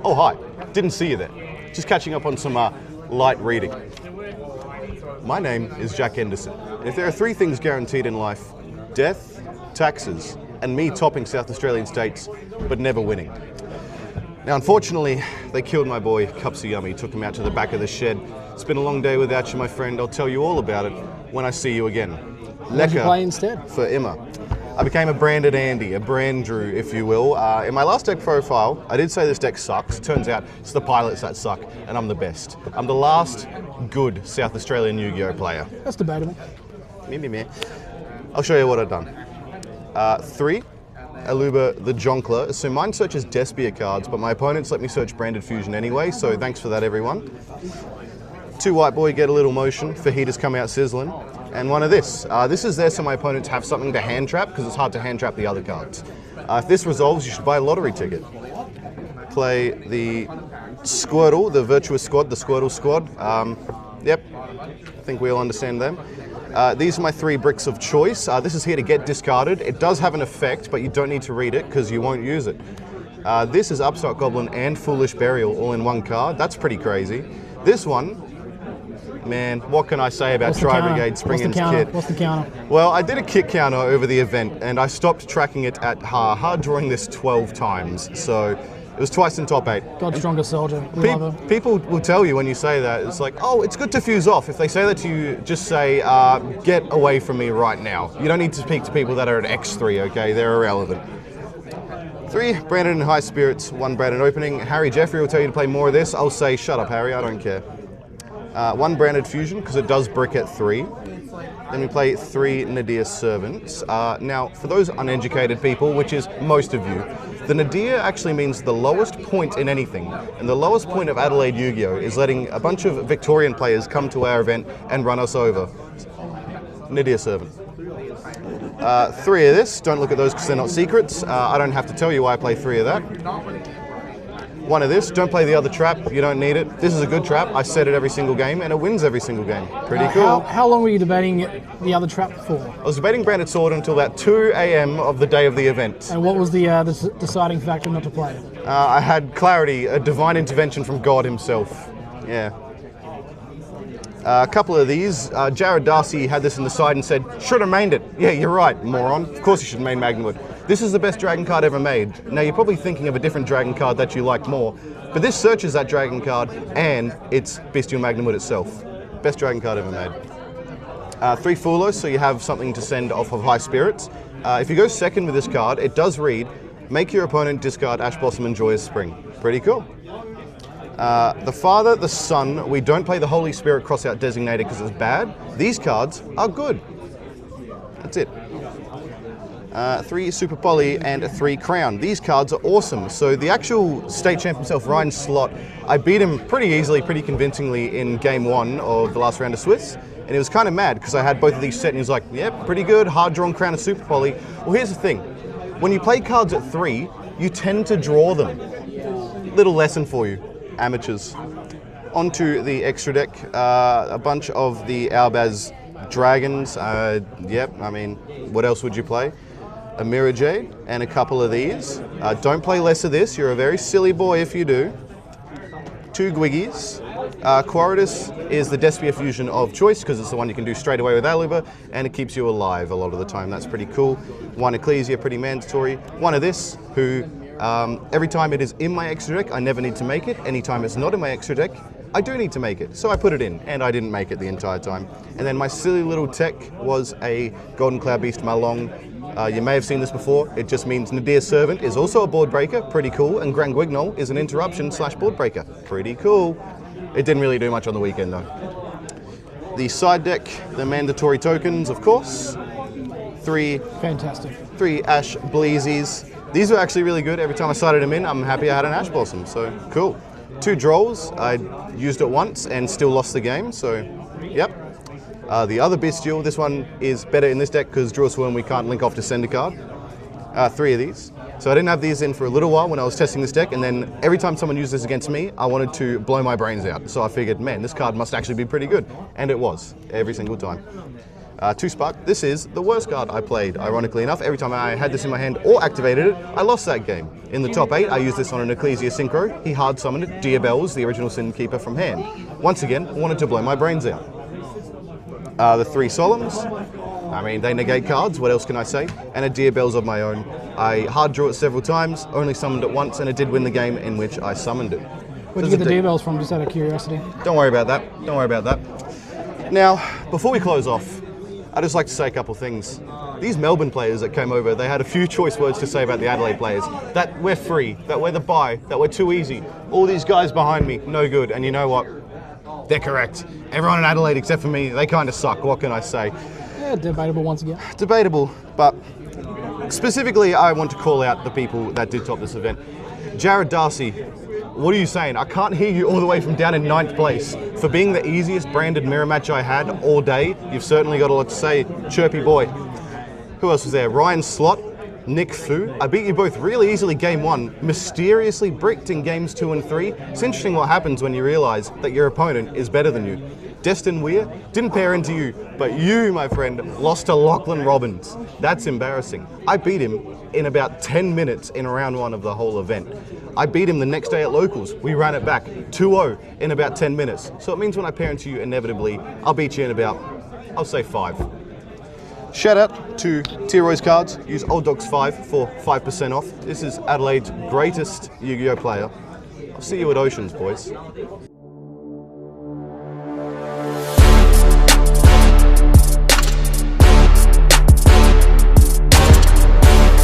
Oh, hi. Didn't see you there. Just catching up on some light reading. My name is Jack Henderson. If there are three things guaranteed in life, death, taxes, and me topping South Australian states, but never winning. Now, unfortunately, they killed my boy, Cupsy Yummy, took him out to the back of the shed. It's been a long day without you, my friend. I'll tell you all about it when I see you again. What did you play instead? For Emma. I became a branded Andy, a brand Drew, if you will. In my last deck profile, I did say this deck sucks. Turns out it's the pilots that suck, and I'm the best. I'm the last good South Australian Yu-Gi-Oh player. That's debatable. Me. I'll show you what I've done. 3, Aluba the Jonkler. So mine searches Despia cards, but my opponents let me search Branded Fusion anyway, so thanks for that, everyone. 2 White Boy, get a little motion. Fajitas come out sizzling. And one of this. This is there so my opponents have something to hand trap, because it's hard to hand trap the other cards. If this resolves, you should buy a lottery ticket. Play the Squirtle, the Virtuous Squad, the Squirtle Squad. Yep, I think we all understand them. These are my 3 bricks of choice. This is here to get discarded. It does have an effect, but you don't need to read it because you won't use it. This is Upstart Goblin and Foolish Burial all in one card. That's pretty crazy. This one, man, what can I say about Tri-Brigade Springin's kit? What's the counter? Well, I did a kit counter over the event, and I stopped tracking it at hard drawing this 12 times. So it was twice in top 8. God's strongest soldier. Love her. People will tell you when you say that, it's like, oh, it's good to fuse off. If they say that to you, just say, get away from me right now. You don't need to speak to people that are at X3, okay? They're irrelevant. 3, Brandon in High Spirits, 1 Brandon opening. Harry Jeffrey will tell you to play more of this. I'll say, shut up, Harry, I don't care. 1 Branded Fusion, because it does brick at 3. Then we play 3 Nadir Servants. Now, for those uneducated people, which is most of you, the Nadir actually means the lowest point in anything. And the lowest point of Adelaide Yu-Gi-Oh! Is letting a bunch of Victorian players come to our event and run us over. Nadir Servant. 3 of this. Don't look at those because they're not secrets. I don't have to tell you why I play 3 of that. 1 of this. Don't play the other trap. You don't need it. This is a good trap. I set it every single game, and it wins every single game. Pretty cool. How long were you debating the other trap for? I was debating Branded Sword until about 2 a.m. of the day of the event. And what was the deciding factor not to play it? I had clarity, a divine intervention from God himself. Yeah. A couple of these. Jared Darcy had this in the side and said, should have mained it. Yeah, you're right, moron. Of course you should main Magnwood. This is the best dragon card ever made. Now you're probably thinking of a different dragon card that you like more, but this searches that dragon card and it's Bestial Magnwood itself. Best dragon card ever made. 3 Fulos, so you have something to send off of High Spirits. If you go second with this card, it does read, make your opponent discard Ash Blossom and Joyous Spring. Pretty cool. The Father, the Son, we don't play the Holy Spirit crossout designated because it's bad. These cards are good. That's it. 3 Super Poly and 3 Crown. These cards are awesome. So the actual state champ himself, Ryan Slott, I beat him pretty easily, pretty convincingly in game 1 of the last round of Swiss. And he was kind of mad because I had both of these set and he was like, yep, pretty good, hard drawn Crown and Super Poly. Well, here's the thing. When you play cards at 3, you tend to draw them. Little lesson for you, amateurs. Onto the extra deck, a bunch of the Albaz Dragons. Yep, I mean, what else would you play? A Mirror Jade and a couple of these. Don't play less of this. You're a very silly boy if you do. 2 Gwiggies. Quoritus is the Despia fusion of choice because it's the one you can do straight away with Aluba and it keeps you alive a lot of the time. That's pretty cool. 1 Ecclesia, pretty mandatory. 1 of this, who every time it is in my extra deck, I never need to make it. Anytime it's not in my extra deck, I do need to make it. So I put it in and I didn't make it the entire time. And then my silly little tech was a Golden Cloud Beast Malong. You may have seen this before. It just means Nadir Servant is also a board breaker, pretty cool, and Grand Guignol is an interruption / board breaker, pretty cool. It didn't really do much on the weekend though. The side deck, the mandatory tokens, of course. 3 Fantastic. 3 Ash Bleezies. These were actually really good. Every time I sided them in, I'm happy I had an Ash Blossom, so cool. 2 Drolls. I used it once and still lost the game, so yep. The other Bestial, this one is better in this deck because Draw Swarm we can't link off to send a card. 3 of these. So I didn't have these in for a little while when I was testing this deck, and then every time someone used this against me, I wanted to blow my brains out. So I figured, man, this card must actually be pretty good. And it was, every single time. 2 Spark. This is the worst card I played, ironically enough. Every time I had this in my hand or activated it, I lost that game. In the top 8, I used this on an Ecclesia Synchro. He hard summoned it, Diabells, the original Sin Keeper, from hand. Once again, wanted to blow my brains out. The 3 Solemns. I mean, they negate cards, what else can I say? And a Diabells of my own. I hard drew it several times, only summoned it once, and it did win the game in which I summoned it. Where'd you get the Diabells from, just out of curiosity? Don't worry about that. Don't worry about that. Now, before we close off, I'd just like to say a couple things. These Melbourne players that came over, they had a few choice words to say about the Adelaide players. That we're free, that we're the buy, that we're too easy. All these guys behind me, no good. And you know what? They're correct. Everyone in Adelaide except for me, they kind of suck. What can I say? Yeah, debatable once again. Debatable, but specifically I want to call out the people that did top this event. Jared Darcy, what are you saying? I can't hear you all the way from down in 9th place. For being the easiest branded mirror match I had all day, you've certainly got a lot to say. Chirpy boy. Who else was there? Ryan Slot, Nick Fu. I beat you both really easily game 1, mysteriously bricked in games 2 and 3. It's interesting what happens when you realise that your opponent is better than you. Destin Weir didn't pair into you, but you, my friend, lost to Lachlan Robbins. That's embarrassing. I beat him in about 10 minutes in round 1 of the whole event. I beat him the next day at Locals. We ran it back 2-0 in about 10 minutes. So it means when I pair into you, inevitably, I'll beat you in about, I'll say 5. Shout out to T-Roy's cards. Use OlddogsYGO for 5% off. This is Adelaide's greatest Yu-Gi-Oh player. I'll see you at Oceans, boys.